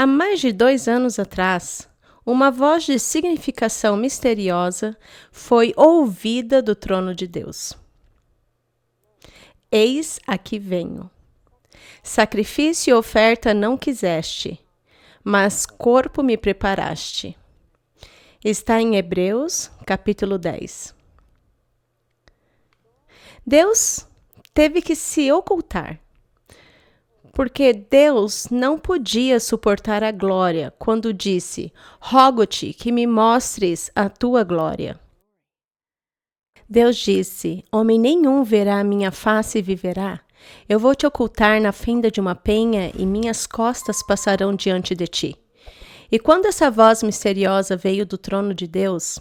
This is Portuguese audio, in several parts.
Há mais de 2 anos atrás, uma voz de significação misteriosa foi ouvida do trono de Deus. Eis aqui venho. Sacrifício e oferta não quiseste, mas corpo me preparaste. Está em Hebreus, capítulo 10. Deus teve que se ocultar, porque Deus não podia suportar a glória quando disse: rogo-te que me mostres a tua glória. Deus disse: homem nenhum verá a minha face e viverá. Eu vou te ocultar na fenda de uma penha e minhas costas passarão diante de ti. E quando essa voz misteriosa veio do trono de Deus: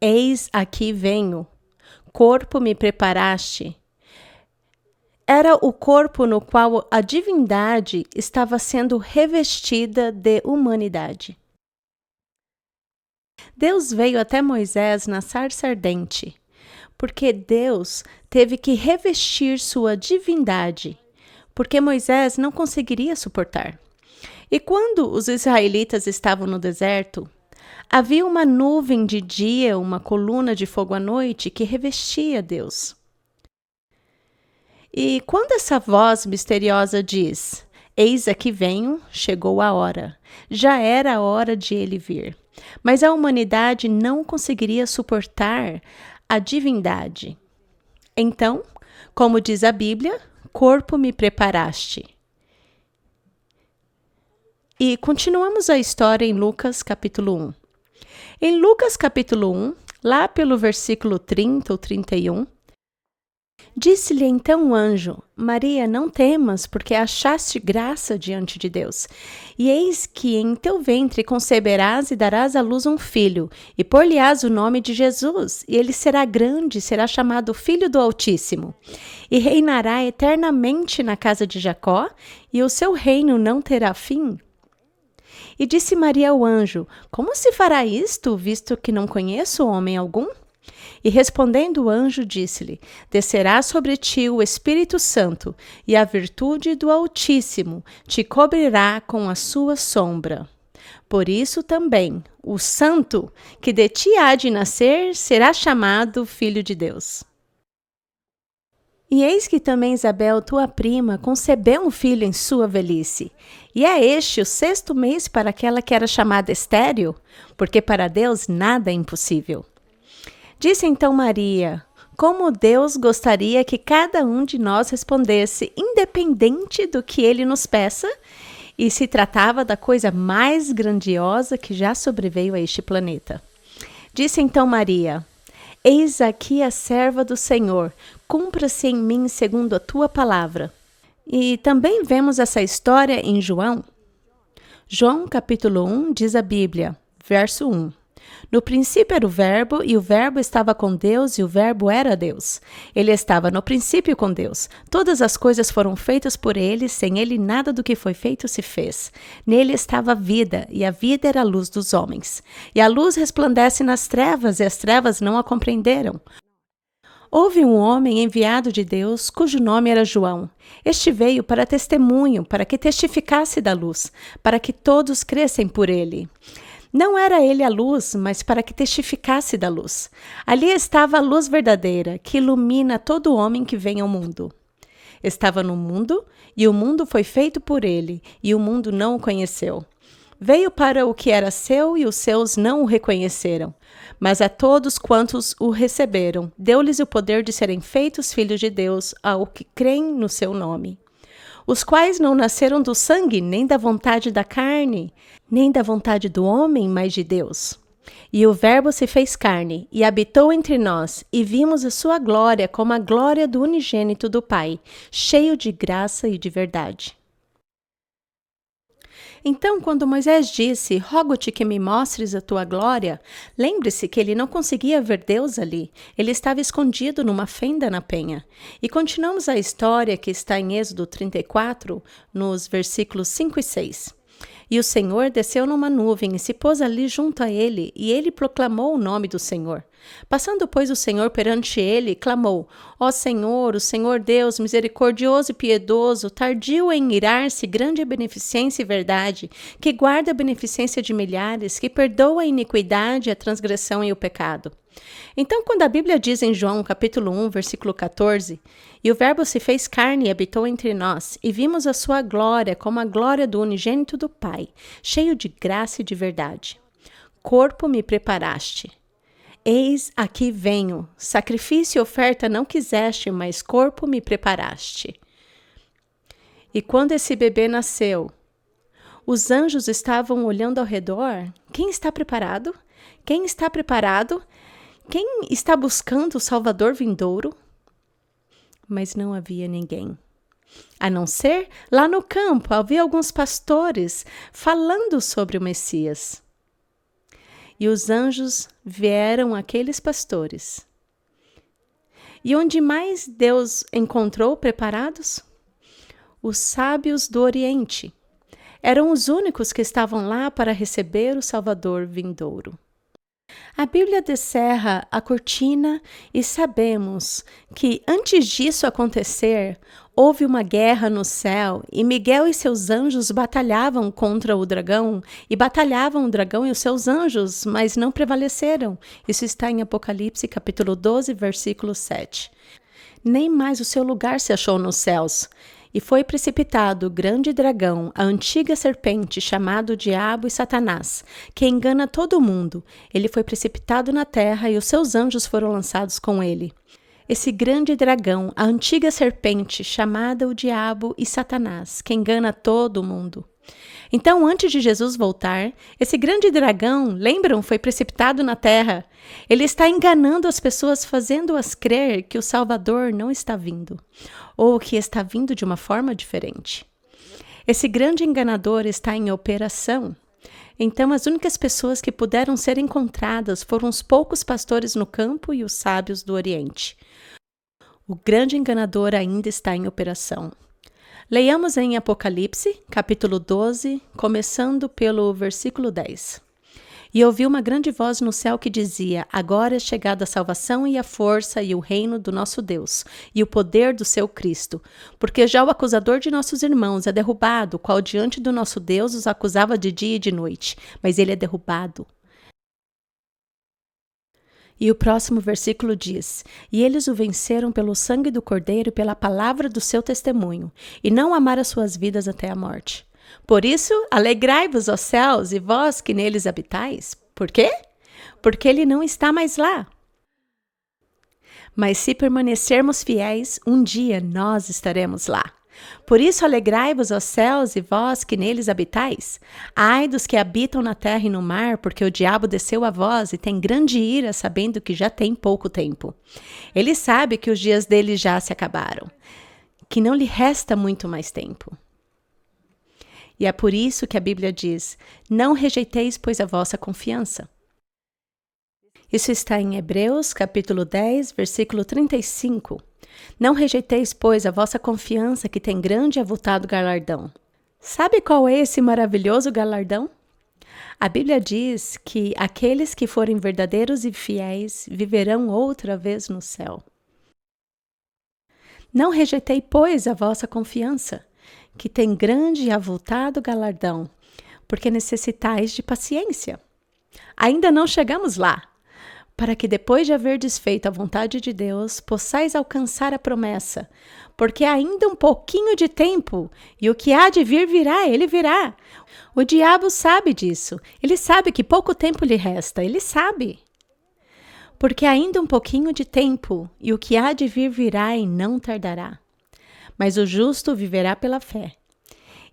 eis aqui venho, corpo me preparaste. Era o corpo no qual a divindade estava sendo revestida de humanidade. Deus veio até Moisés na sarça ardente, porque Deus teve que revestir sua divindade, porque Moisés não conseguiria suportar. E quando os israelitas estavam no deserto, havia uma nuvem de dia, uma coluna de fogo à noite que revestia Deus. E quando essa voz misteriosa diz: eis aqui venho, chegou a hora. Já era a hora de ele vir. Mas a humanidade não conseguiria suportar a divindade. Então, como diz a Bíblia, corpo me preparaste. E continuamos a história em Lucas capítulo 1. Em Lucas capítulo 1, lá pelo versículo 30 ou 31, disse-lhe então o anjo: Maria, não temas, porque achaste graça diante de Deus. E eis que em teu ventre conceberás e darás à luz um filho, e por-lhe-ás o nome de Jesus, e ele será grande, será chamado Filho do Altíssimo, e reinará eternamente na casa de Jacó, e o seu reino não terá fim. E disse Maria ao anjo: como se fará isto, visto que não conheço homem algum? E respondendo o anjo, disse-lhe: descerá sobre ti o Espírito Santo, e a virtude do Altíssimo te cobrirá com a sua sombra. Por isso também o santo que de ti há de nascer será chamado Filho de Deus. E eis que também Isabel, tua prima, concebeu um filho em sua velhice. E é este o 6º mês para aquela que era chamada estéril, porque para Deus nada é impossível. Disse então Maria: como Deus gostaria que cada um de nós respondesse, independente do que ele nos peça, e se tratava da coisa mais grandiosa que já sobreveio a este planeta. Disse então Maria: eis aqui a serva do Senhor, cumpra-se em mim segundo a tua palavra. E também vemos essa história em João. João capítulo 1 diz a Bíblia, verso 1. No princípio era o Verbo, e o Verbo estava com Deus, e o Verbo era Deus. Ele estava no princípio com Deus. Todas as coisas foram feitas por ele, sem ele nada do que foi feito se fez. Nele estava a vida, e a vida era a luz dos homens. E a luz resplandece nas trevas, e as trevas não a compreenderam. Houve um homem enviado de Deus, cujo nome era João. Este veio para testemunho, para que testificasse da luz, para que todos crescem por ele. Não era ele a luz, mas para que testificasse da luz. Ali estava a luz verdadeira, que ilumina todo homem que vem ao mundo. Estava no mundo, e o mundo foi feito por ele, e o mundo não o conheceu. Veio para o que era seu, e os seus não o reconheceram. Mas a todos quantos o receberam, deu-lhes o poder de serem feitos filhos de Deus, ao que creem no seu nome. Os quais não nasceram do sangue, nem da vontade da carne, nem da vontade do homem, mas de Deus. E o Verbo se fez carne, e habitou entre nós, e vimos a sua glória como a glória do unigênito do Pai, cheio de graça e de verdade. Então, quando Moisés disse: rogo-te que me mostres a tua glória, lembre-se que ele não conseguia ver Deus ali. Ele estava escondido numa fenda na penha. E continuamos a história que está em Êxodo 34, nos versículos 5 e 6. E o Senhor desceu numa nuvem e se pôs ali junto a ele, e ele proclamou o nome do Senhor. Passando, pois, o Senhor perante ele, clamou: Ó Senhor, o Senhor Deus, misericordioso e piedoso, tardio em irar-se, grande a beneficência e verdade, que guarda a beneficência de milhares, que perdoa a iniquidade, a transgressão e o pecado. Então, quando a Bíblia diz em João, capítulo 1, versículo 14, e o Verbo se fez carne e habitou entre nós, e vimos a sua glória como a glória do unigênito do Pai, cheio de graça e de verdade. Corpo me preparaste. Eis aqui venho, sacrifício e oferta não quiseste, mas corpo me preparaste. E quando esse bebê nasceu, os anjos estavam olhando ao redor. Quem está preparado? Quem está preparado? Quem está buscando o Salvador vindouro? Mas não havia ninguém. A não ser, lá no campo, havia alguns pastores falando sobre o Messias. E os anjos vieram àqueles pastores. E onde mais Deus encontrou preparados? Os sábios do Oriente. Eram os únicos que estavam lá para receber o Salvador vindouro. A Bíblia descerra a cortina e sabemos que, antes disso acontecer, houve uma guerra no céu e Miguel e seus anjos batalhavam contra o dragão, e batalhavam o dragão e os seus anjos, mas não prevaleceram. Isso está em Apocalipse, capítulo 12, versículo 7. Nem mais o seu lugar se achou nos céus. E foi precipitado o grande dragão, a antiga serpente, chamado Diabo e Satanás, que engana todo mundo. Ele foi precipitado na terra e os seus anjos foram lançados com ele. Esse grande dragão, a antiga serpente, chamada o Diabo e Satanás, que engana todo mundo. Então, antes de Jesus voltar, esse grande dragão, lembram, foi precipitado na terra. Ele está enganando as pessoas, fazendo-as crer que o Salvador não está vindo, ou que está vindo de uma forma diferente. Esse grande enganador está em operação. Então, as únicas pessoas que puderam ser encontradas foram os poucos pastores no campo e os sábios do Oriente. O grande enganador ainda está em operação. Leiamos em Apocalipse, capítulo 12, começando pelo versículo 10. E ouvi uma grande voz no céu que dizia: Agora é chegada a salvação e a força e o reino do nosso Deus, e o poder do seu Cristo. Porque já o acusador de nossos irmãos é derrubado, o qual diante do nosso Deus os acusava de dia e de noite, mas ele é derrubado. E o próximo versículo diz: E eles o venceram pelo sangue do Cordeiro e pela palavra do seu testemunho, e não amaram as suas vidas até a morte. Por isso, alegrai-vos, ó céus, e vós que neles habitais. Por quê? Porque ele não está mais lá. Mas se permanecermos fiéis, um dia nós estaremos lá. Por isso, alegrai-vos, ó céus, e vós que neles habitais. Ai dos que habitam na terra e no mar, porque o diabo desceu a vós e tem grande ira, sabendo que já tem pouco tempo. Ele sabe que os dias dele já se acabaram, que não lhe resta muito mais tempo. E é por isso que a Bíblia diz: Não rejeiteis, pois, a vossa confiança. Isso está em Hebreus, capítulo 10, versículo 35. Não rejeiteis, pois, a vossa confiança, que tem grande e avultado galardão. Sabe qual é esse maravilhoso galardão? A Bíblia diz que aqueles que forem verdadeiros e fiéis viverão outra vez no céu. Não rejeitei, pois, a vossa confiança, que tem grande e avultado galardão, porque necessitais de paciência. Ainda não chegamos lá, para que depois de haver desfeito a vontade de Deus, possais alcançar a promessa, porque ainda um pouquinho de tempo, e o que há de vir virá, ele virá. O diabo sabe disso, ele sabe que pouco tempo lhe resta, ele sabe. Porque ainda um pouquinho de tempo, e o que há de vir virá e não tardará. Mas o justo viverá pela fé.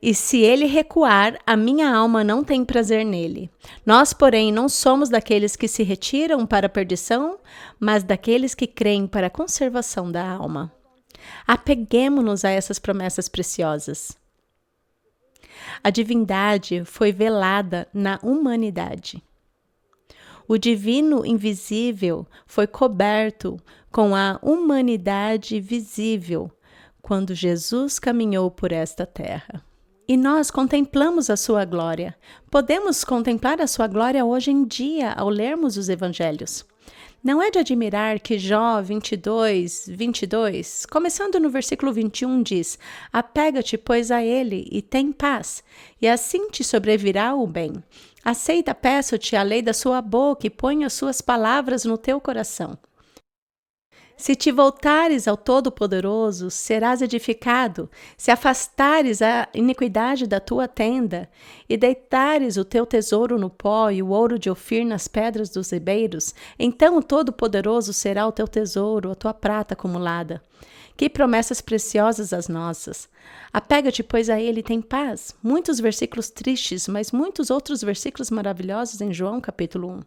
E se ele recuar, a minha alma não tem prazer nele. Nós, porém, não somos daqueles que se retiram para a perdição, mas daqueles que creem para a conservação da alma. Apeguemo-nos a essas promessas preciosas. A divindade foi velada na humanidade. O divino invisível foi coberto com a humanidade visível quando Jesus caminhou por esta terra. E nós contemplamos a sua glória. Podemos contemplar a sua glória hoje em dia ao lermos os evangelhos. Não é de admirar que Jó 22, começando no versículo 21, diz: apega-te, pois, a ele e tem paz, e assim te sobrevirá o bem. Aceita, peço-te, a lei da sua boca e põe as suas palavras no teu coração. Se te voltares ao Todo-Poderoso, serás edificado. Se afastares a iniquidade da tua tenda e deitares o teu tesouro no pó e o ouro de Ofir nas pedras dos ribeiros, então o Todo-Poderoso será o teu tesouro, a tua prata acumulada. Que promessas preciosas as nossas! Apega-te, pois, a ele e tem paz. Muitos versículos tristes, mas muitos outros versículos maravilhosos em João capítulo 1.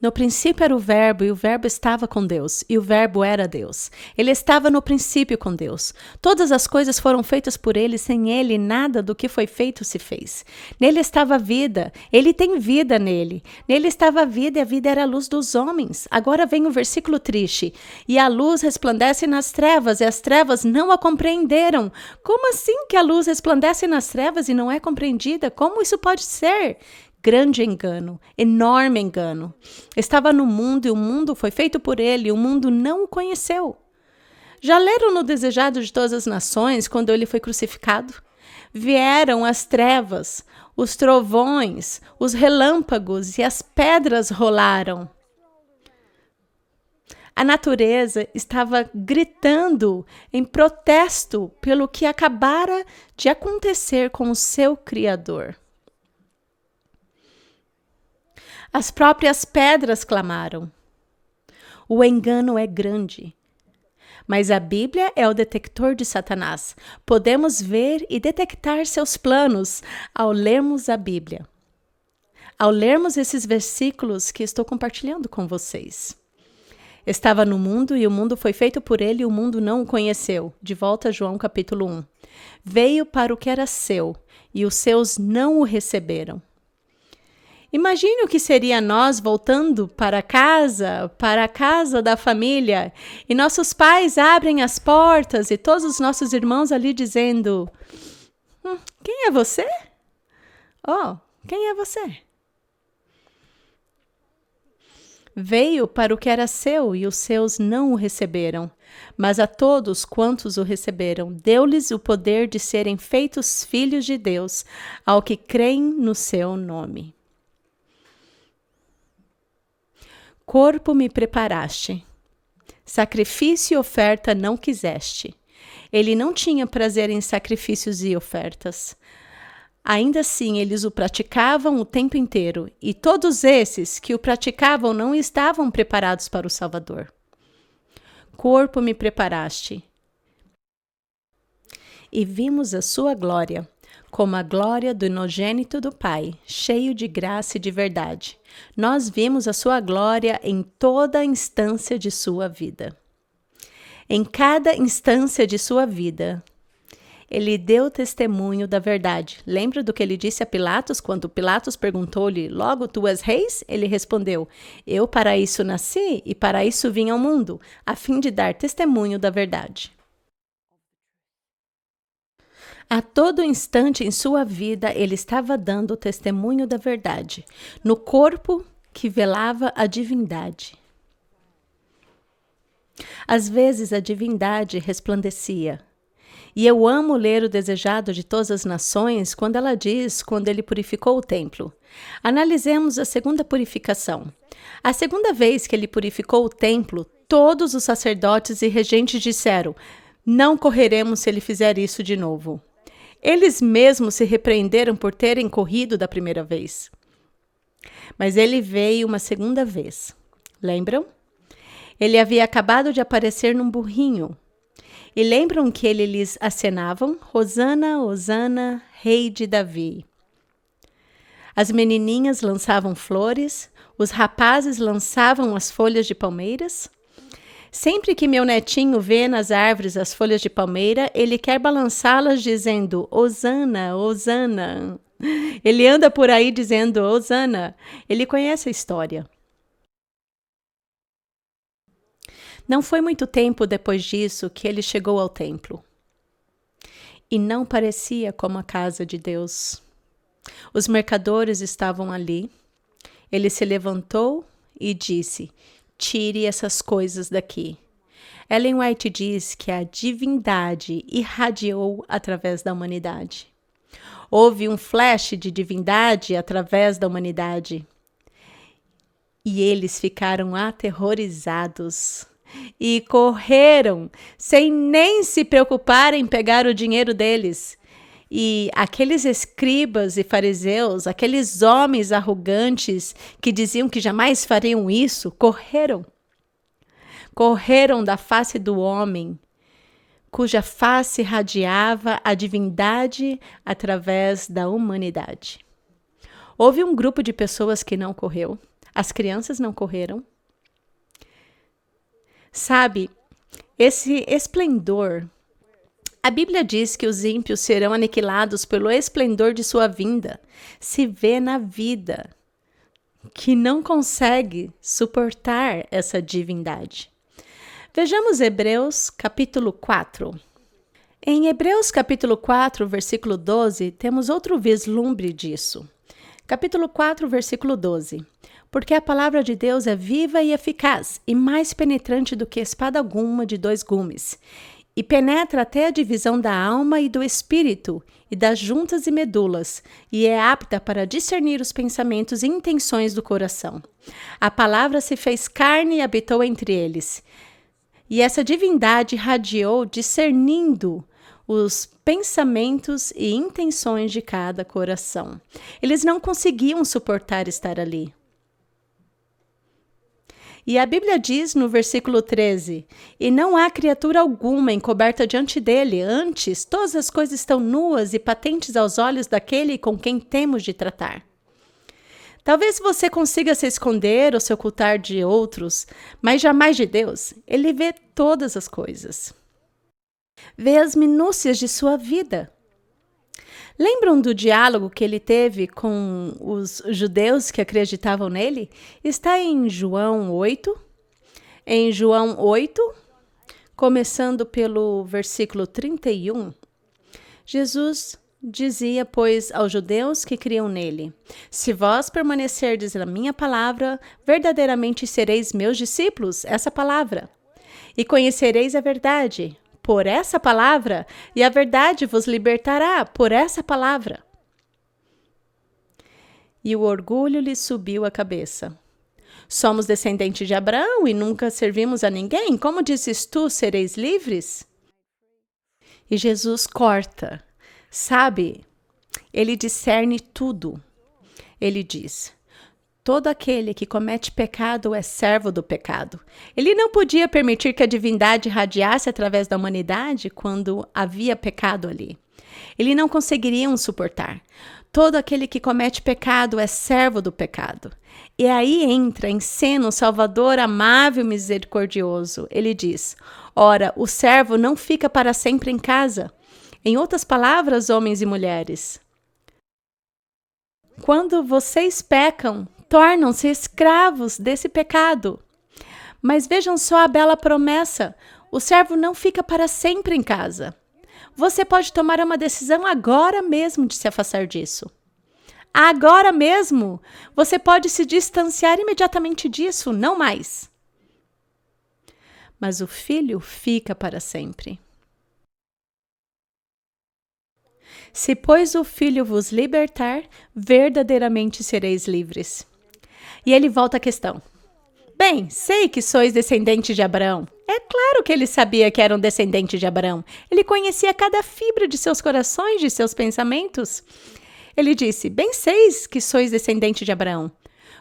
No princípio era o Verbo, e o Verbo estava com Deus, e o Verbo era Deus. Ele estava no princípio com Deus. Todas as coisas foram feitas por ele, sem ele nada do que foi feito se fez. Nele estava a vida, ele tem vida nele. Nele estava a vida, e a vida era a luz dos homens. Agora vem o versículo triste. E a luz resplandece nas trevas, e as trevas não a compreenderam. Como assim que a luz resplandece nas trevas e não é compreendida? Como isso pode ser? Grande engano, enorme engano. Estava no mundo e o mundo foi feito por ele, e o mundo não o conheceu. Já leram no Desejado de Todas as Nações, quando ele foi crucificado? Vieram as trevas, os trovões, os relâmpagos e as pedras rolaram. A natureza estava gritando em protesto pelo que acabara de acontecer com o seu Criador. As próprias pedras clamaram. O engano é grande. Mas a Bíblia é o detector de Satanás. Podemos ver e detectar seus planos ao lermos a Bíblia. Ao lermos esses versículos que estou compartilhando com vocês. Estava no mundo e o mundo foi feito por ele e o mundo não o conheceu. De volta a João capítulo 1. Veio para o que era seu e os seus não o receberam. Imagine o que seria nós voltando para a casa da família, e nossos pais abrem as portas e todos os nossos irmãos ali dizendo: quem é você? Oh, quem é você? Veio para o que era seu e os seus não o receberam, mas a todos quantos o receberam, deu-lhes o poder de serem feitos filhos de Deus, ao que creem no seu nome. Corpo me preparaste, sacrifício e oferta não quiseste. Ele não tinha prazer em sacrifícios e ofertas. Ainda assim, eles o praticavam o tempo inteiro, e todos esses que o praticavam não estavam preparados para o Salvador. Corpo me preparaste, e vimos a sua glória, como a glória do unigênito do Pai, cheio de graça e de verdade. Nós vimos a sua glória em toda a instância de sua vida. Em cada instância de sua vida, ele deu testemunho da verdade. Lembra do que ele disse a Pilatos, quando Pilatos perguntou-lhe: logo tu és reis? Ele respondeu: eu para isso nasci e para isso vim ao mundo, a fim de dar testemunho da verdade. A todo instante em sua vida, ele estava dando testemunho da verdade, no corpo que velava a divindade. Às vezes a divindade resplandecia. E eu amo ler o Desejado de Todas as Nações quando ela diz quando ele purificou o templo. Analisemos a segunda purificação. A segunda vez que ele purificou o templo, todos os sacerdotes e regentes disseram: não correremos se ele fizer isso de novo. Eles mesmos se repreenderam por terem corrido da primeira vez. Mas ele veio uma segunda vez. Lembram? Ele havia acabado de aparecer num burrinho. E lembram que ele lhes acenavam: Hosana, Hosana, rei de Davi. As menininhas lançavam flores, os rapazes lançavam as folhas de palmeiras. Sempre que meu netinho vê nas árvores as folhas de palmeira, ele quer balançá-las dizendo: Hosana, Hosana. Ele anda por aí dizendo Hosana. Ele conhece a história. Não foi muito tempo depois disso que ele chegou ao templo. E não parecia como a casa de Deus. Os mercadores estavam ali. Ele se levantou e disse: tire essas coisas daqui. Ellen White diz que a divindade irradiou através da humanidade. Houve um flash de divindade através da humanidade. E eles ficaram aterrorizados e correram sem nem se preocupar em pegar o dinheiro deles. E aqueles escribas e fariseus, aqueles homens arrogantes que diziam que jamais fariam isso, correram. Correram da face do homem, cuja face radiava a divindade através da humanidade. Houve um grupo de pessoas que não correu. As crianças não correram. Sabe, esse esplendor, a Bíblia diz que os ímpios serão aniquilados pelo esplendor de sua vinda. Se vê na vida que não consegue suportar essa divindade. Vejamos Hebreus capítulo 4. Em Hebreus capítulo 4, versículo 12, temos outro vislumbre disso. Capítulo 4, versículo 12. Porque a palavra de Deus é viva e eficaz, e mais penetrante do que espada alguma de 2 gumes, e penetra até a divisão da alma e do espírito, e das juntas e medulas, e é apta para discernir os pensamentos e intenções do coração. A palavra se fez carne e habitou entre eles. E essa divindade radiou discernindo os pensamentos e intenções de cada coração. Eles não conseguiam suportar estar ali. E a Bíblia diz no versículo 13, e não há criatura alguma encoberta diante dele, antes todas as coisas estão nuas e patentes aos olhos daquele com quem temos de tratar. Talvez você consiga se esconder ou se ocultar de outros, mas jamais de Deus. Ele vê todas as coisas. Vê as minúcias de sua vida. Lembram do diálogo que ele teve com os judeus que acreditavam nele? Está em João 8. Em João 8, começando pelo versículo 31, Jesus dizia, pois, aos judeus que criam nele: se vós permanecerdes na minha palavra, verdadeiramente sereis meus discípulos, essa palavra, e conhecereis a verdade por essa palavra, e a verdade vos libertará por essa palavra. E o orgulho lhe subiu à cabeça. Somos descendentes de Abraão e nunca servimos a ninguém? Como dizes tu, sereis livres? E Jesus corta. Sabe, ele discerne tudo. Ele diz: todo aquele que comete pecado é servo do pecado. Ele não podia permitir que a divindade radiasse através da humanidade quando havia pecado ali. Ele não conseguiriam suportar. Todo aquele que comete pecado é servo do pecado. E aí entra em cena o Salvador amável e misericordioso. Ele diz: ora, o servo não fica para sempre em casa. Em outras palavras, homens e mulheres, quando vocês pecam, tornam-se escravos desse pecado. Mas vejam só a bela promessa: o servo não fica para sempre em casa. Você pode tomar uma decisão agora mesmo de se afastar disso. Agora mesmo, você pode se distanciar imediatamente disso, não mais. Mas o filho fica para sempre. Se, pois, o Filho vos libertar, verdadeiramente sereis livres. E ele volta à questão. Bem, sei que sois descendentes de Abraão. É claro que ele sabia que eram descendentes de Abraão. Ele conhecia cada fibra de seus corações, de seus pensamentos. Ele disse: bem seis que sois descendentes de Abraão.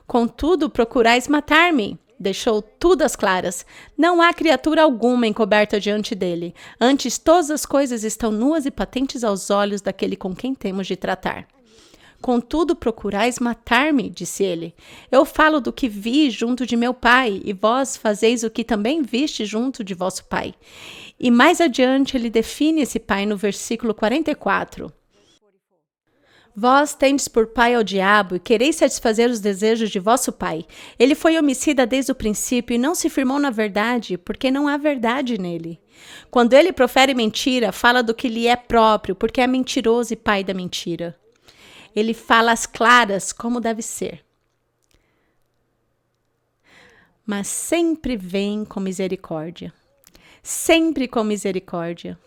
Contudo, procurais matar-me. Deixou tudo às claras. Não há criatura alguma encoberta diante dele. Antes, todas as coisas estão nuas e patentes aos olhos daquele com quem temos de tratar. Contudo, procurais matar-me, disse ele. Eu falo do que vi junto de meu pai, e vós fazeis o que também viste junto de vosso pai. E mais adiante ele define esse pai no versículo 44. Vós tendes por pai ao diabo e quereis satisfazer os desejos de vosso pai. Ele foi homicida desde o princípio e não se firmou na verdade, porque não há verdade nele. Quando ele profere mentira, fala do que lhe é próprio, porque é mentiroso e pai da mentira. Ele fala às claras como deve ser. mas sempre vem com misericórdia. Sempre com misericórdia.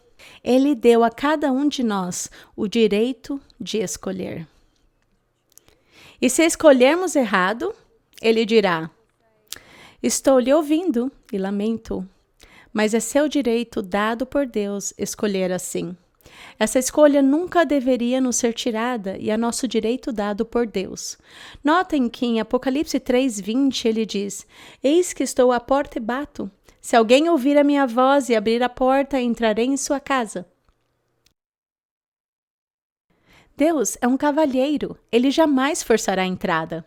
Ele deu a cada um de nós o direito de escolher. E se escolhermos errado, ele dirá: estou lhe ouvindo e lamento, mas é seu direito dado por Deus escolher assim. Essa escolha nunca deveria nos ser tirada e é nosso direito dado por Deus. Notem que em Apocalipse 3:20 ele diz: eis que estou à porta e bato. Se alguém ouvir a minha voz e abrir a porta, entrarei em sua casa. Deus é um cavalheiro, ele jamais forçará a entrada.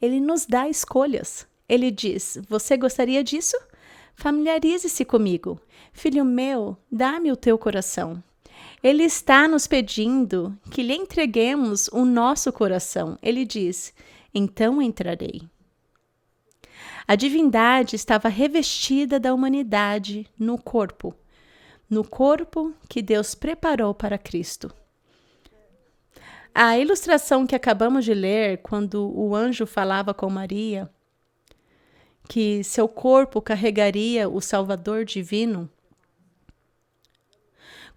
Ele nos dá escolhas. Ele diz: você gostaria disso? Familiarize-se comigo. Filho meu, dá-me o teu coração. Ele está nos pedindo que lhe entreguemos o nosso coração. Ele diz: então entrarei. A divindade estava revestida da humanidade no corpo que Deus preparou para Cristo. A ilustração que acabamos de ler, quando o anjo falava com Maria, que seu corpo carregaria o Salvador divino,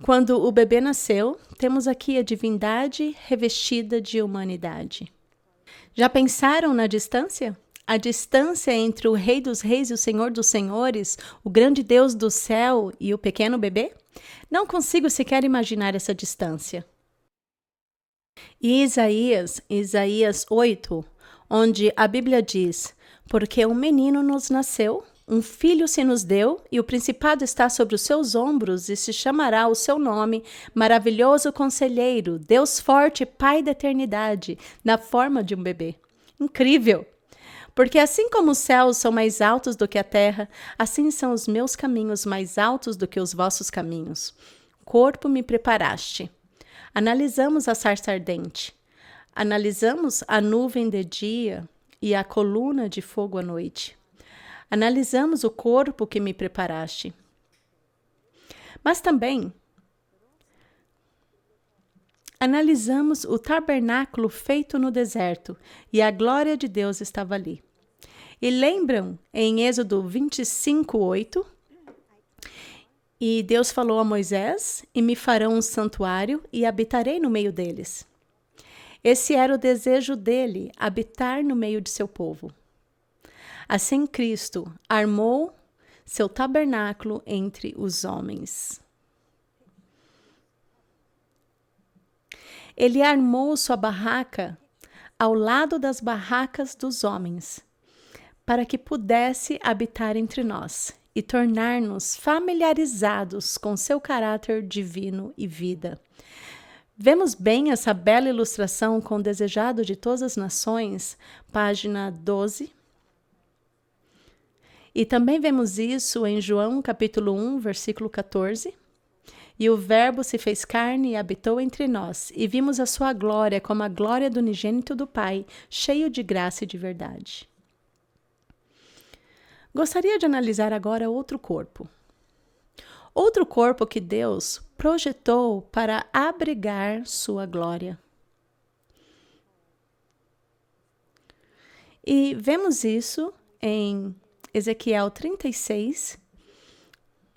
quando o bebê nasceu, temos aqui a divindade revestida de humanidade. Já pensaram na distância? A distância entre o Rei dos Reis e o Senhor dos Senhores, o grande Deus do céu e o pequeno bebê? Não consigo sequer imaginar essa distância. E Isaías 8, onde a Bíblia diz: porque um menino nos nasceu, um filho se nos deu, e o principado está sobre os seus ombros, e se chamará o seu nome, Maravilhoso Conselheiro, Deus Forte, Pai da Eternidade, na forma de um bebê. Incrível! Porque assim como os céus são mais altos do que a terra, assim são os meus caminhos mais altos do que os vossos caminhos. Corpo me preparaste. Analisamos a sarça ardente. Analisamos a nuvem de dia e a coluna de fogo à noite. Analisamos o corpo que me preparaste. Mas também analisamos o tabernáculo feito no deserto e a glória de Deus estava ali. E lembram em Êxodo 25:8? E Deus falou a Moisés: e me farão um santuário e habitarei no meio deles. Esse era o desejo dele, habitar no meio de seu povo. Assim Cristo armou seu tabernáculo entre os homens. Ele armou sua barraca ao lado das barracas dos homens, para que pudesse habitar entre nós e tornar-nos familiarizados com seu caráter divino e vida. Vemos bem essa bela ilustração com o desejado de todas as nações, página 12. E também vemos isso em João, capítulo 1, versículo 14. E o Verbo se fez carne e habitou entre nós, e vimos a sua glória como a glória do unigênito do Pai, cheio de graça e de verdade. Gostaria de analisar agora outro corpo. Outro corpo que Deus projetou para abrigar sua glória. E vemos isso em Ezequiel 36,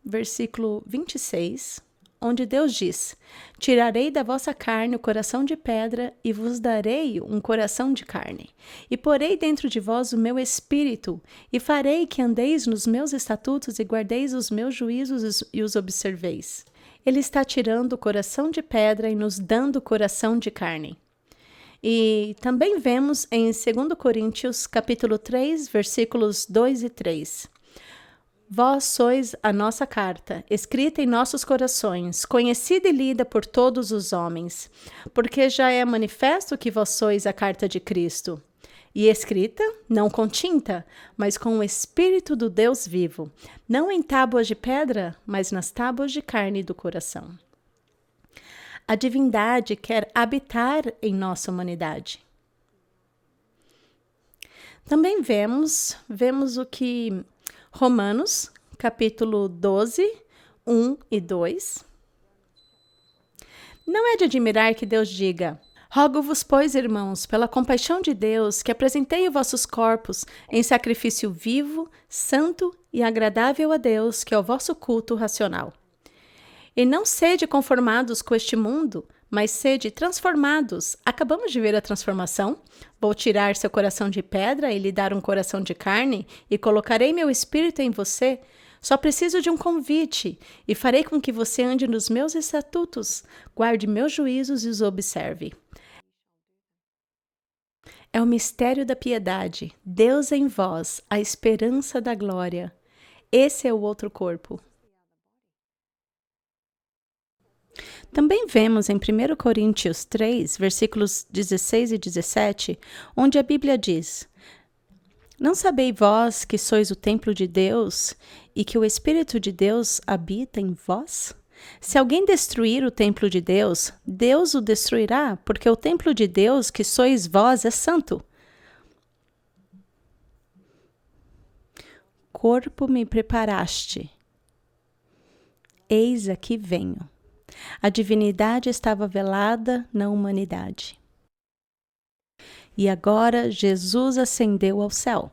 versículo 26, onde Deus diz: tirarei da vossa carne o coração de pedra e vos darei um coração de carne. E porei dentro de vós o meu espírito, e farei que andeis nos meus estatutos e guardeis os meus juízos e os observeis. Ele está tirando o coração de pedra e nos dando o coração de carne. E também vemos em 2 Coríntios, capítulo 3, versículos 2 e 3. Vós sois a nossa carta, escrita em nossos corações, conhecida e lida por todos os homens, porque já é manifesto que vós sois a carta de Cristo, e escrita, não com tinta, mas com o Espírito do Deus vivo, não em tábuas de pedra, mas nas tábuas de carne do coração. A divindade quer habitar em nossa humanidade. Também vemos o que Romanos, capítulo 12, 1 e 2. Não é de admirar que Deus diga: Rogo-vos, pois, irmãos, pela compaixão de Deus, que apresentei os vossos corpos em sacrifício vivo, santo e agradável a Deus, que é o vosso culto racional. E não sede conformados com este mundo, mas sede transformados. Acabamos de ver a transformação. Vou tirar seu coração de pedra e lhe dar um coração de carne, e colocarei meu espírito em você. Só preciso de um convite, e farei com que você ande nos meus estatutos, guarde meus juízos e os observe. É o mistério da piedade, Deus em vós, a esperança da glória. Esse é o outro corpo. Também vemos em 1 Coríntios 3, versículos 16 e 17, onde a Bíblia diz: Não sabeis vós que sois o templo de Deus e que o Espírito de Deus habita em vós? Se alguém destruir o templo de Deus, Deus o destruirá, porque o templo de Deus que sois vós é santo. Corpo me preparaste. Eis aqui venho. A divindade estava velada na humanidade. E agora Jesus ascendeu ao céu.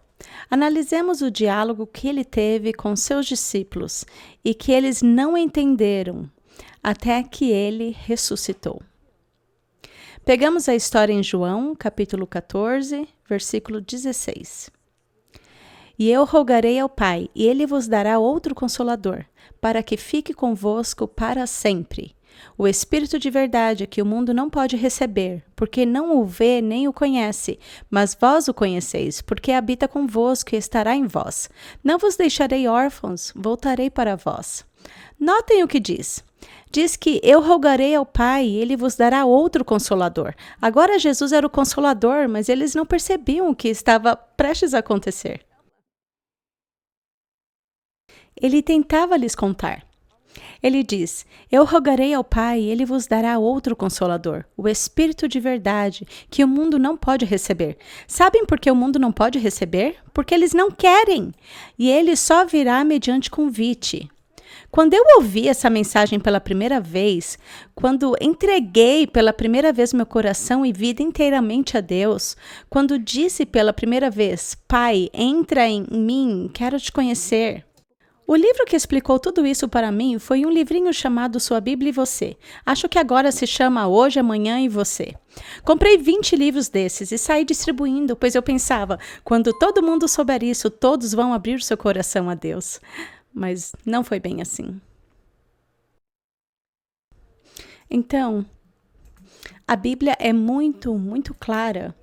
Analisemos o diálogo que ele teve com seus discípulos e que eles não entenderam até que ele ressuscitou. Pegamos a história em João, capítulo 14, versículo 16. E eu rogarei ao Pai, e ele vos dará outro Consolador, para que fique convosco para sempre. O Espírito de verdade que o mundo não pode receber, porque não o vê nem o conhece, mas vós o conheceis, porque habita convosco e estará em vós. Não vos deixarei órfãos, voltarei para vós. Notem o que diz. Diz que eu rogarei ao Pai e ele vos dará outro Consolador. Agora Jesus era o Consolador, mas eles não percebiam o que estava prestes a acontecer. Ele tentava lhes contar. Ele diz: Eu rogarei ao Pai e ele vos dará outro Consolador, o Espírito de verdade, que o mundo não pode receber. Sabem por que o mundo não pode receber? Porque eles não querem. E ele só virá mediante convite. Quando eu ouvi essa mensagem pela primeira vez, quando entreguei pela primeira vez meu coração e vida inteiramente a Deus, quando disse pela primeira vez: Pai, entra em mim, quero te conhecer. O livro que explicou tudo isso para mim foi um livrinho chamado Sua Bíblia e Você. Acho que agora se chama Hoje, Amanhã e Você. Comprei 20 livros desses e saí distribuindo, pois eu pensava, quando todo mundo souber isso, todos vão abrir seu coração a Deus. Mas não foi bem assim. Então, a Bíblia é muito, muito clara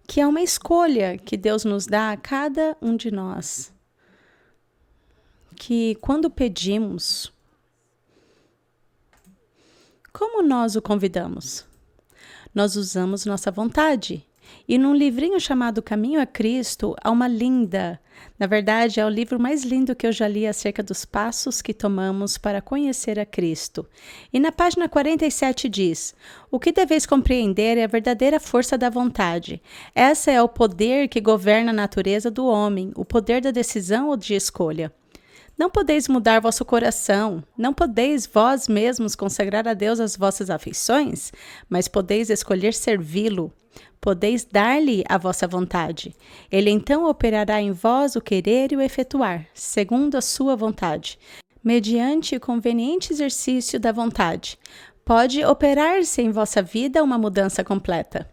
que é uma escolha que Deus nos dá a cada um de nós. Que quando pedimos, como nós o convidamos? Nós usamos nossa vontade. E num livrinho chamado Caminho a Cristo, há uma linda, na verdade é o livro mais lindo que eu já li acerca dos passos que tomamos para conhecer a Cristo. E na página 47 diz: O que deveis compreender é a verdadeira força da vontade. Essa é o poder que governa a natureza do homem, o poder da decisão ou de escolha. Não podeis mudar vosso coração, não podeis vós mesmos consagrar a Deus as vossas afeições, mas podeis escolher servi-lo, podeis dar-lhe a vossa vontade. Ele então operará em vós o querer e o efetuar, segundo a sua vontade, mediante o conveniente exercício da vontade. Pode operar-se em vossa vida uma mudança completa.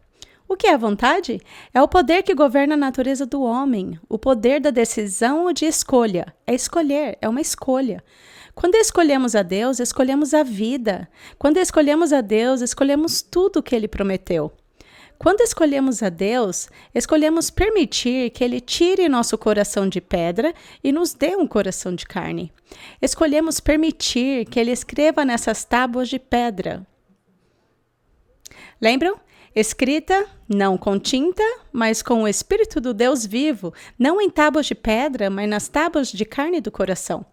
O que é a vontade? É o poder que governa a natureza do homem, o poder da decisão ou de escolha. É escolher, é uma escolha. Quando escolhemos a Deus, escolhemos a vida. Quando escolhemos a Deus, escolhemos tudo o que Ele prometeu. Quando escolhemos a Deus, escolhemos permitir que Ele tire nosso coração de pedra e nos dê um coração de carne. Escolhemos permitir que Ele escreva nessas tábuas de pedra. Lembram? Escrita, não com tinta, mas com o Espírito do Deus vivo, não em tábuas de pedra, mas nas tábuas de carne do coração.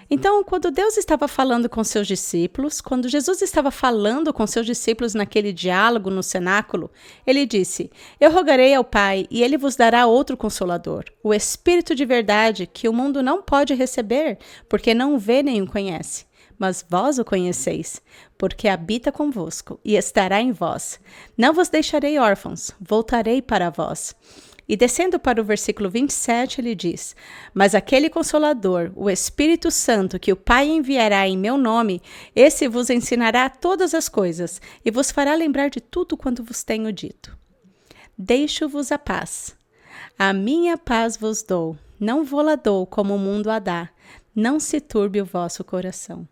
Então, quando Deus estava falando com seus discípulos, quando Jesus estava falando com seus discípulos naquele diálogo no cenáculo, ele disse: Eu rogarei ao Pai, e ele vos dará outro Consolador, o Espírito de verdade, que o mundo não pode receber, porque não o vê nem o conhece. mas vós o conheceis, porque habita convosco e estará em vós. Não vos deixarei órfãos, voltarei para vós. E descendo para o versículo 27, ele diz: Mas aquele Consolador, o Espírito Santo, que o Pai enviará em meu nome, esse vos ensinará todas as coisas e vos fará lembrar de tudo quanto vos tenho dito. Deixo-vos a paz. A minha paz vos dou, não vô-la dou como o mundo a dá. Não se turbe o vosso coração.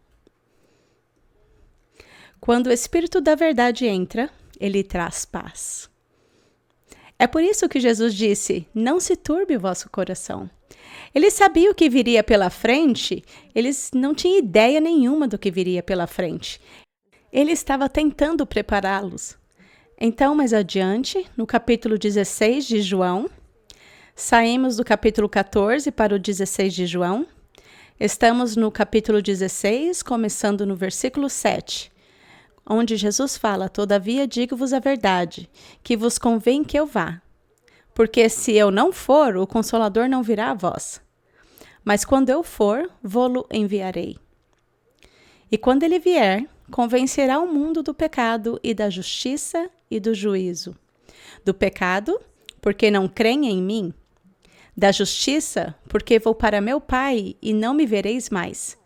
Quando o Espírito da verdade entra, ele traz paz. É por isso que Jesus disse: não se turbe o vosso coração. Eles sabiam o que viria pela frente, eles não tinham ideia nenhuma do que viria pela frente. Ele estava tentando prepará-los. Então, mais adiante, no capítulo 16 de João, saímos do capítulo 14 para o 16 de João. Estamos no capítulo 16, começando no versículo 7. Onde Jesus fala: Todavia digo-vos a verdade, que vos convém que eu vá. Porque se eu não for, o Consolador não virá a vós. Mas quando eu for, vô-lo enviarei. E quando ele vier, convencerá o mundo do pecado e da justiça e do juízo. Do pecado, porque não creem em mim. Da justiça, porque vou para meu Pai e não me vereis mais.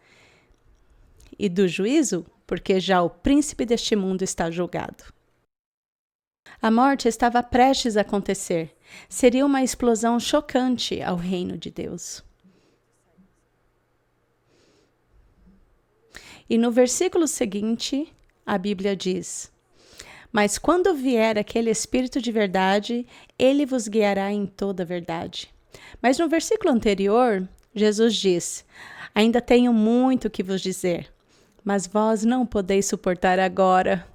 E do juízo, porque já o príncipe deste mundo está julgado. A morte estava prestes a acontecer. Seria uma explosão chocante ao reino de Deus. E no versículo seguinte, a Bíblia diz: Mas quando vier aquele Espírito de verdade, ele vos guiará em toda a verdade. Mas no versículo anterior, Jesus diz: Ainda tenho muito que vos dizer, mas vós não podeis suportar agora.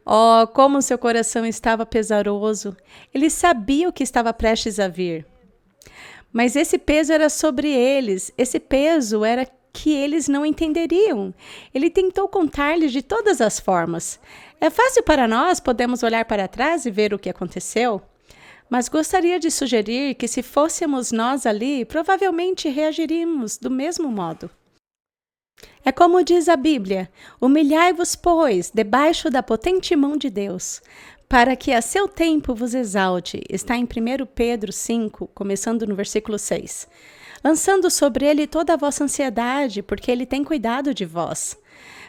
Oh, como seu coração estava pesaroso. Ele sabia o que estava prestes a vir. Mas esse peso era sobre eles. Esse peso era que eles não entenderiam. Ele tentou contar-lhes de todas as formas. É fácil para nós, podemos olhar para trás e ver o que aconteceu. Mas gostaria de sugerir que se fôssemos nós ali, provavelmente reagiríamos do mesmo modo. É como diz a Bíblia: humilhai-vos, pois, debaixo da potente mão de Deus, para que a seu tempo vos exalte. Está em 1 Pedro 5, começando no versículo 6. Lançando sobre ele toda a vossa ansiedade, porque ele tem cuidado de vós.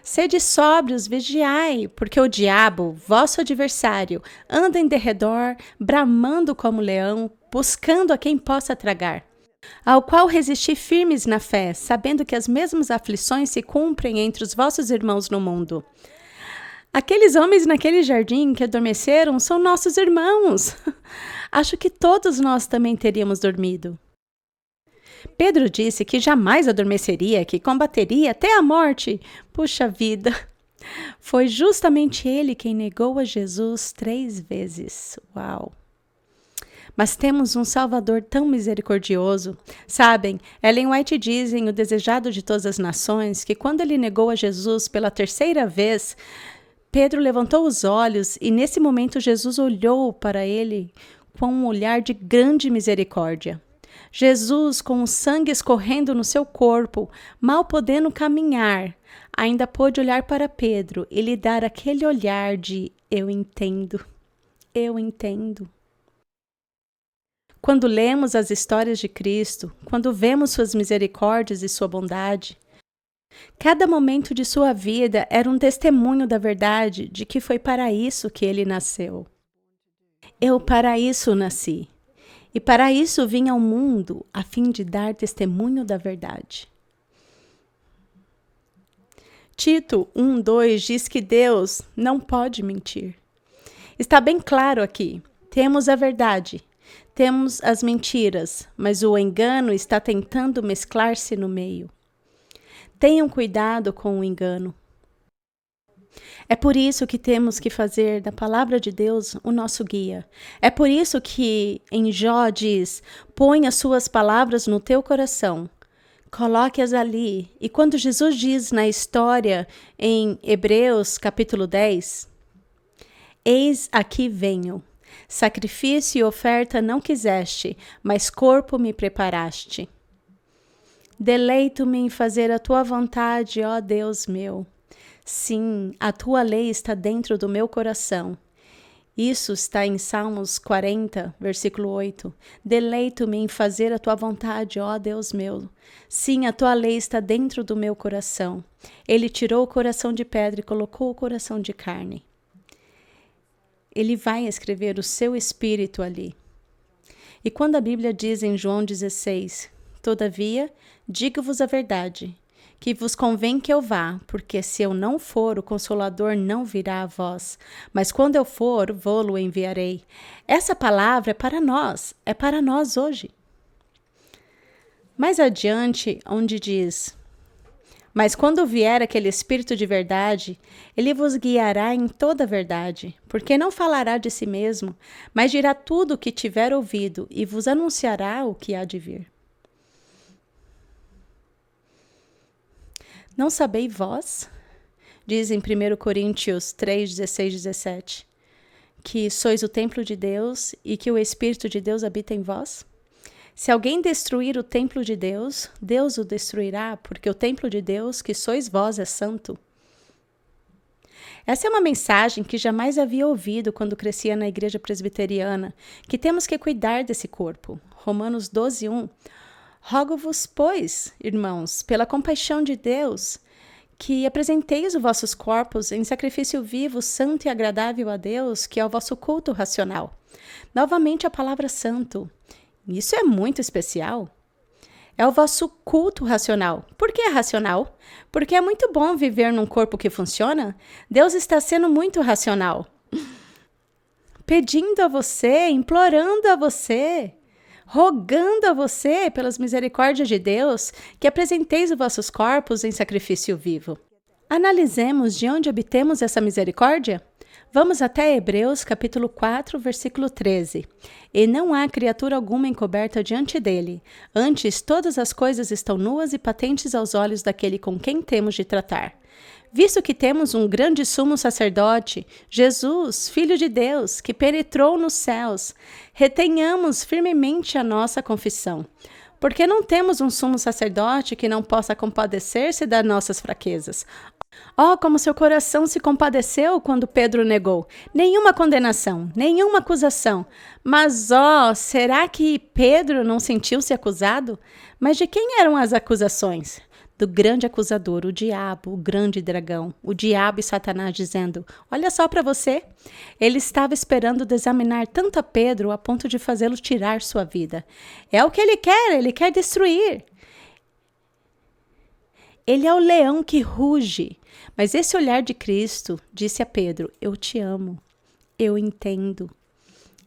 Sede sóbrios, vigiai, porque o diabo, vosso adversário, anda em derredor, bramando como leão, buscando a quem possa tragar. Ao qual resisti firmes na fé, sabendo que as mesmas aflições se cumprem entre os vossos irmãos no mundo. Aqueles homens naquele jardim que adormeceram são nossos irmãos. Acho que todos nós também teríamos dormido. Pedro disse que jamais adormeceria, que combateria até a morte. Puxa vida! Foi justamente ele quem negou a Jesus 3 vezes. Uau! Mas temos um Salvador tão misericordioso. Sabem, Ellen White diz em O Desejado de Todas as Nações que quando ele negou a Jesus pela 3ª vez, Pedro levantou os olhos e nesse momento Jesus olhou para ele com um olhar de grande misericórdia. Jesus, com o sangue escorrendo no seu corpo, mal podendo caminhar, ainda pôde olhar para Pedro e lhe dar aquele olhar de eu entendo, eu entendo. Quando lemos as histórias de Cristo, quando vemos suas misericórdias e sua bondade, cada momento de sua vida era um testemunho da verdade de que foi para isso que ele nasceu. Eu para isso nasci, e para isso vim ao mundo, a fim de dar testemunho da verdade. Tito 1:2 diz que Deus não pode mentir. Está bem claro aqui, temos a verdade. Temos as mentiras, mas o engano está tentando mesclar-se no meio. Tenham cuidado com o engano. É por isso que temos que fazer da palavra de Deus o nosso guia. É por isso que em Jó diz: põe as suas palavras no teu coração, coloque-as ali. E quando Jesus diz na história em Hebreus capítulo 10, eis aqui venho. Sacrifício e oferta não quiseste, mas corpo me preparaste. Deleito-me em fazer a tua vontade, ó Deus meu. Sim, a tua lei está dentro do meu coração. Isso está em Salmos 40, versículo 8. Deleito-me em fazer a tua vontade, ó Deus meu. Sim, a tua lei está dentro do meu coração. Ele tirou o coração de pedra e colocou o coração de carne. Ele vai escrever o seu espírito ali. E quando a Bíblia diz em João 16, todavia, digo-vos a verdade, que vos convém que eu vá, porque se eu não for, o Consolador não virá a vós. Mas quando eu for, vô-lo enviarei. Essa palavra é para nós hoje. Mais adiante, onde diz, mas quando vier aquele Espírito de verdade, ele vos guiará em toda a verdade, porque não falará de si mesmo, mas dirá tudo o que tiver ouvido e vos anunciará o que há de vir. Não sabeis vós, diz em 1 Coríntios 3, 16, 17, que sois o templo de Deus e que o Espírito de Deus habita em vós? Se alguém destruir o templo de Deus, Deus o destruirá, porque o templo de Deus, que sois vós, é santo. Essa é uma mensagem que jamais havia ouvido quando crescia na igreja presbiteriana, que temos que cuidar desse corpo. Romanos 12, 1. Rogo-vos, pois, irmãos, pela compaixão de Deus, que apresenteis os vossos corpos em sacrifício vivo, santo e agradável a Deus, que é o vosso culto racional. Novamente a palavra santo. Isso é muito especial. É o vosso culto racional. Por que é racional? Porque é muito bom viver num corpo que funciona. Deus está sendo muito racional. Pedindo a você, implorando a você, rogando a você, pelas misericórdias de Deus, que apresenteis os vossos corpos em sacrifício vivo. Analisemos de onde obtemos essa misericórdia? Vamos até Hebreus, capítulo 4, versículo 13. E não há criatura alguma encoberta diante dele. Antes, todas as coisas estão nuas e patentes aos olhos daquele com quem temos de tratar. Visto que temos um grande sumo sacerdote, Jesus, Filho de Deus, que penetrou nos céus, retenhamos firmemente a nossa confissão. Porque não temos um sumo sacerdote que não possa compadecer-se das nossas fraquezas. Oh, como seu coração se compadeceu quando Pedro negou. Nenhuma condenação, nenhuma acusação. Mas, será que Pedro não sentiu-se acusado? Mas de quem eram as acusações? Do grande acusador, o diabo, o grande dragão, o diabo e Satanás dizendo, olha só para você. Ele estava esperando examinar tanto a Pedro a ponto de fazê-lo tirar sua vida. É o que ele quer destruir. Ele é o leão que ruge. Mas esse olhar de Cristo disse a Pedro, eu te amo, eu entendo,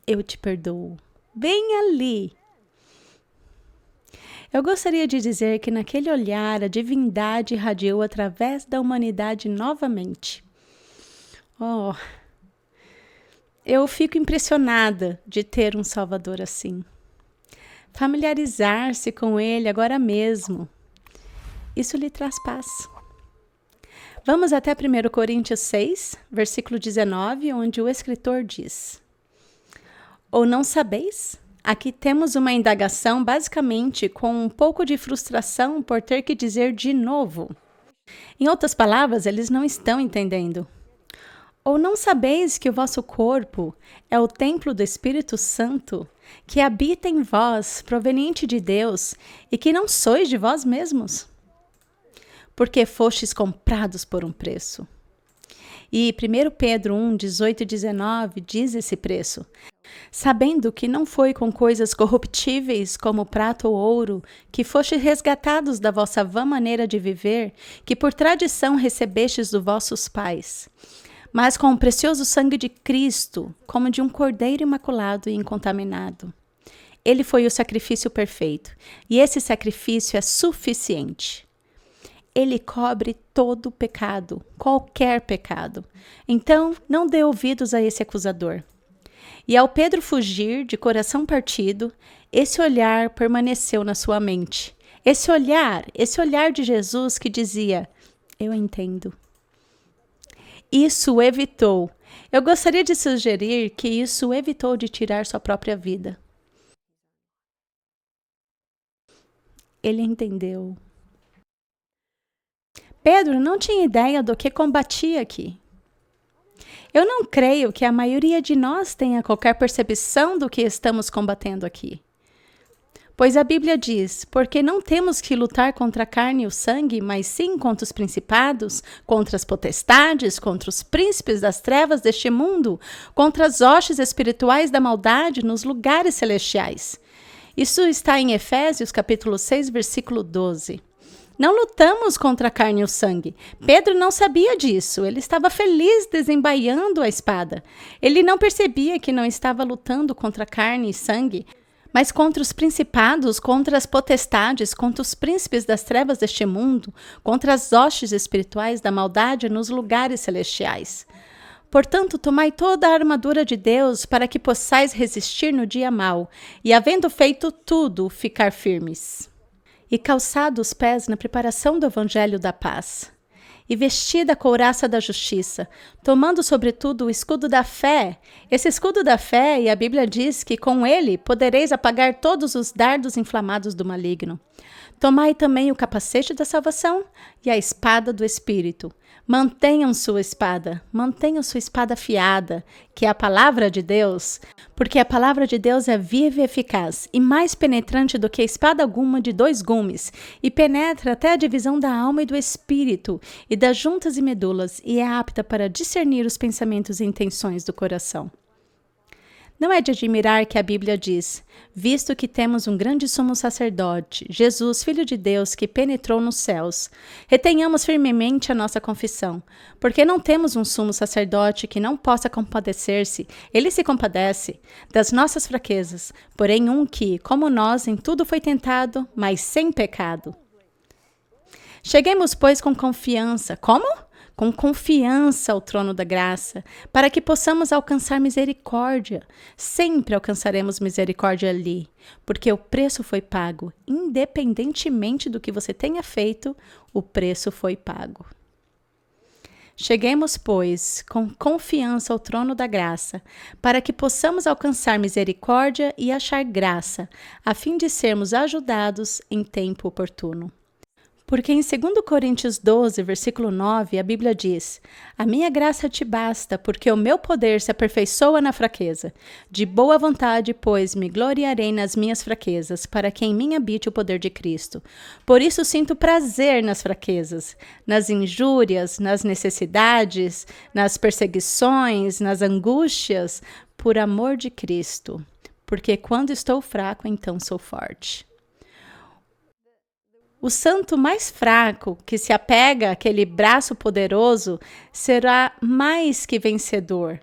eu te perdoo. Bem ali. Eu gostaria de dizer que naquele olhar a divindade irradiou através da humanidade novamente. Eu fico impressionada de ter um Salvador assim. Familiarizar-se com ele agora mesmo. Isso lhe traz paz. Vamos até 1 Coríntios 6, versículo 19, onde o escritor diz: ou não sabeis? Aqui temos uma indagação basicamente com um pouco de frustração por ter que dizer de novo. Em outras palavras, eles não estão entendendo. Ou não sabeis que o vosso corpo é o templo do Espírito Santo, que habita em vós, proveniente de Deus, e que não sois de vós mesmos? Porque fostes comprados por um preço. E 1 Pedro 1, 18 e 19 diz esse preço. Sabendo que não foi com coisas corruptíveis como prata ou ouro, que fostes resgatados da vossa vã maneira de viver, que por tradição recebestes dos vossos pais, mas com o precioso sangue de Cristo, como de um cordeiro imaculado e incontaminado. Ele foi o sacrifício perfeito, e esse sacrifício é suficiente. Ele cobre todo o pecado, qualquer pecado. Então, não dê ouvidos a esse acusador. E ao Pedro fugir, de coração partido, esse olhar permaneceu na sua mente. Esse olhar de Jesus que dizia, eu entendo. Isso o evitou. Eu gostaria de sugerir que isso o evitou de tirar sua própria vida. ele entendeu. Pedro não tinha ideia do que combatia aqui. Eu não creio que a maioria de nós tenha qualquer percepção do que estamos combatendo aqui. Pois a Bíblia diz, porque não temos que lutar contra a carne e o sangue, mas sim contra os principados, contra as potestades, contra os príncipes das trevas deste mundo, contra as hostes espirituais da maldade nos lugares celestiais. Isso está em Efésios capítulo 6, versículo 12. Não lutamos contra a carne e o sangue. Pedro não sabia disso. Ele estava feliz desembaiando a espada. Ele não percebia que não estava lutando contra carne e sangue, mas contra os principados, contra as potestades, contra os príncipes das trevas deste mundo, contra as hostes espirituais da maldade nos lugares celestiais. Portanto, tomai toda a armadura de Deus para que possais resistir no dia mau, e havendo feito tudo, ficar firmes. E calçado os pés na preparação do evangelho da paz, e vestida a couraça da justiça, tomando sobretudo o escudo da fé. Esse escudo da fé, e a Bíblia diz que com ele podereis apagar todos os dardos inflamados do maligno. Tomai também o capacete da salvação e a espada do Espírito. Mantenham sua espada afiada, que é a palavra de Deus, porque a palavra de Deus é viva e eficaz, e mais penetrante do que espada alguma de 2 gumes, e penetra até a divisão da alma e do espírito, e das juntas e medulas, e é apta para discernir os pensamentos e intenções do coração. Não é de admirar que a Bíblia diz, visto que temos um grande sumo sacerdote, Jesus, Filho de Deus, que penetrou nos céus, retenhamos firmemente a nossa confissão, porque não temos um sumo sacerdote que não possa compadecer-se, ele se compadece das nossas fraquezas, porém um que, como nós, em tudo foi tentado, mas sem pecado. Cheguemos, pois, com confiança. Como? Com confiança ao trono da graça, para que possamos alcançar misericórdia. Sempre alcançaremos misericórdia ali, porque o preço foi pago. Independentemente do que você tenha feito, o preço foi pago. Cheguemos, pois, com confiança ao trono da graça, para que possamos alcançar misericórdia e achar graça, a fim de sermos ajudados em tempo oportuno. Porque em 2 Coríntios 12, versículo 9, a Bíblia diz, a minha graça te basta, porque o meu poder se aperfeiçoa na fraqueza. De boa vontade, pois, me gloriarei nas minhas fraquezas, para que em mim habite o poder de Cristo. Por isso sinto prazer nas fraquezas, nas injúrias, nas necessidades, nas perseguições, nas angústias, por amor de Cristo. Porque quando estou fraco, então sou forte. O santo mais fraco, que se apega àquele braço poderoso, será mais que vencedor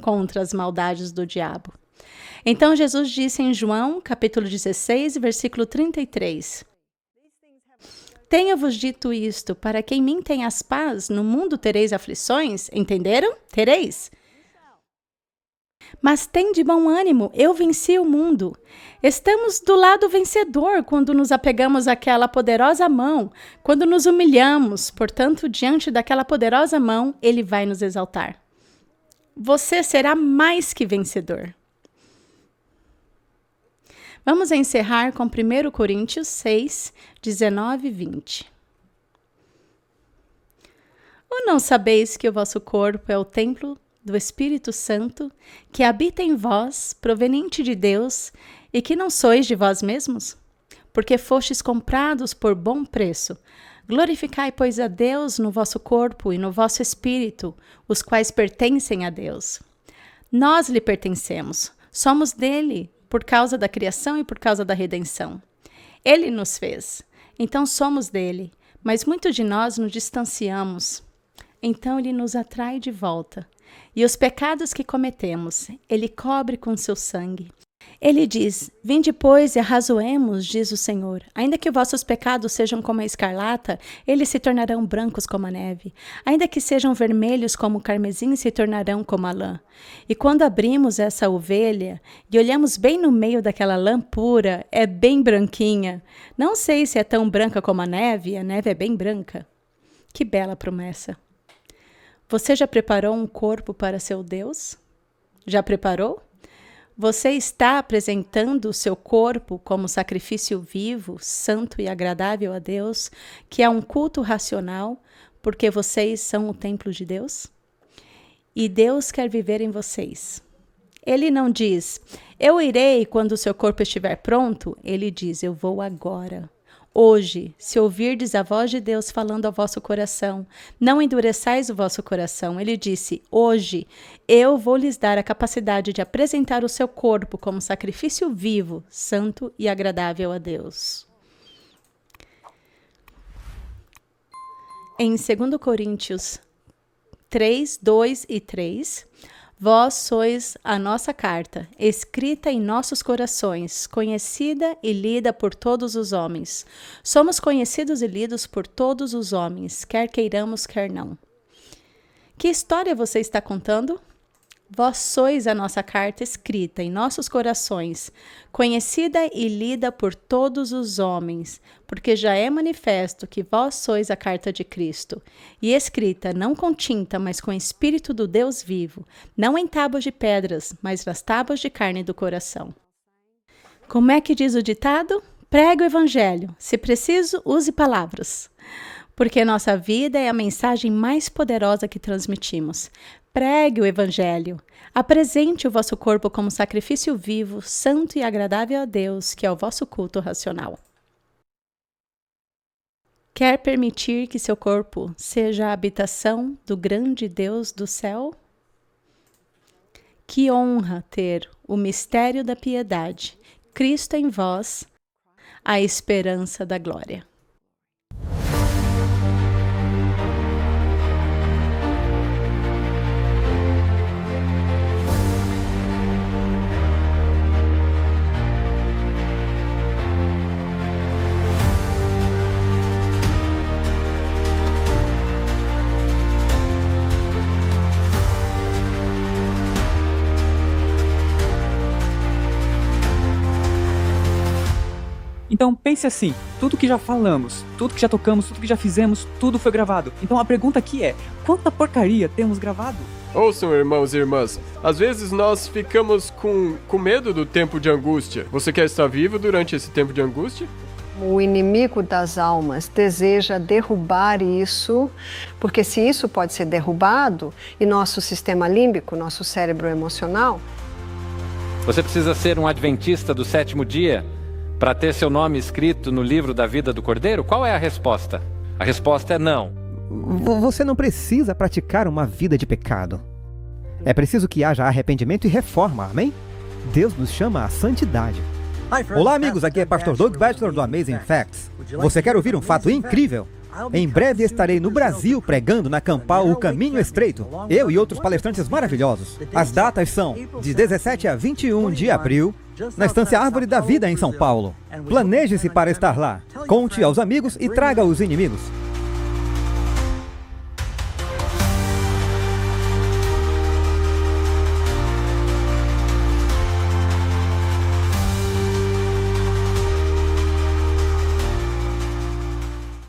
contra as maldades do diabo. Então Jesus disse em João, capítulo 16, versículo 33, tenho-vos dito isto, para que em mim tenhas paz, no mundo tereis aflições, entenderam? Tereis. Mas tem de bom ânimo, eu venci o mundo. Estamos do lado vencedor quando nos apegamos àquela poderosa mão, quando nos humilhamos, portanto, diante daquela poderosa mão, ele vai nos exaltar. Você será mais que vencedor. Vamos encerrar com 1 Coríntios 6, 19 e 20. Ou não sabeis que o vosso corpo é o templo do Espírito Santo, que habita em vós, proveniente de Deus, e que não sois de vós mesmos? Porque fostes comprados por bom preço. Glorificai, pois, a Deus no vosso corpo e no vosso espírito, os quais pertencem a Deus. Nós lhe pertencemos, somos dele, por causa da criação e por causa da redenção. Ele nos fez, então somos dele, mas muitos de nós nos distanciamos. Então ele nos atrai de volta. E os pecados que cometemos, ele cobre com seu sangue. Ele diz, vinde, pois, e arrazoemos, diz o Senhor. Ainda que vossos pecados sejam como a escarlata, eles se tornarão brancos como a neve. Ainda que sejam vermelhos como o carmesim, se tornarão como a lã. E quando abrimos essa ovelha e olhamos bem no meio daquela lã pura, é bem branquinha. Não sei se é tão branca como a neve é bem branca. Que bela promessa! Você já preparou um corpo para seu Deus? Já preparou? Você está apresentando o seu corpo como sacrifício vivo, santo e agradável a Deus, que é um culto racional, porque vocês são o templo de Deus? E Deus quer viver em vocês. Ele não diz, eu irei quando o seu corpo estiver pronto. Ele diz, eu vou agora. Hoje, se ouvirdes a voz de Deus falando ao vosso coração, não endureçais o vosso coração. Ele disse, hoje, eu vou lhes dar a capacidade de apresentar o seu corpo como sacrifício vivo, santo e agradável a Deus. Em 2 Coríntios 3, 2 e 3, vós sois a nossa carta, escrita em nossos corações, conhecida e lida por todos os homens. Somos conhecidos e lidos por todos os homens, quer queiramos, quer não. Que história você está contando? Vós sois a nossa carta escrita em nossos corações, conhecida e lida por todos os homens, porque já é manifesto que vós sois a carta de Cristo, e escrita não com tinta, mas com o Espírito do Deus vivo, não em tábuas de pedras, mas nas tábuas de carne do coração. Como é que diz o ditado? Pregue o Evangelho. Se preciso, use palavras. Porque nossa vida é a mensagem mais poderosa que transmitimos. Pregue o Evangelho. Apresente o vosso corpo como sacrifício vivo, santo e agradável a Deus, que é o vosso culto racional. Quer permitir que seu corpo seja a habitação do grande Deus do céu? Que honra ter o mistério da piedade, Cristo em vós, a esperança da glória. Então pense assim, tudo que já falamos, tudo que já tocamos, tudo que já fizemos, tudo foi gravado. Então a pergunta aqui é, quanta porcaria temos gravado? Ouçam, irmãos e irmãs, às vezes nós ficamos com medo do tempo de angústia. Você quer estar vivo durante esse tempo de angústia? O inimigo das almas deseja derrubar isso, porque se isso pode ser derrubado, e nosso sistema límbico, nosso cérebro emocional... Você precisa ser um adventista do sétimo dia para ter seu nome escrito no livro da vida do Cordeiro? Qual é a resposta? A resposta é não. Você não precisa praticar uma vida de pecado. É preciso que haja arrependimento e reforma, amém? Deus nos chama à santidade. Olá, amigos, aqui é Pastor Doug Batchelor do Amazing Facts. Você quer ouvir um fato incrível? Em breve estarei no Brasil pregando na Campal O Caminho Estreito, eu e outros palestrantes maravilhosos. As datas são de 17 a 21 de abril, na Estância Árvore da Vida em São Paulo. Planeje-se para estar lá. Conte aos amigos e traga os inimigos.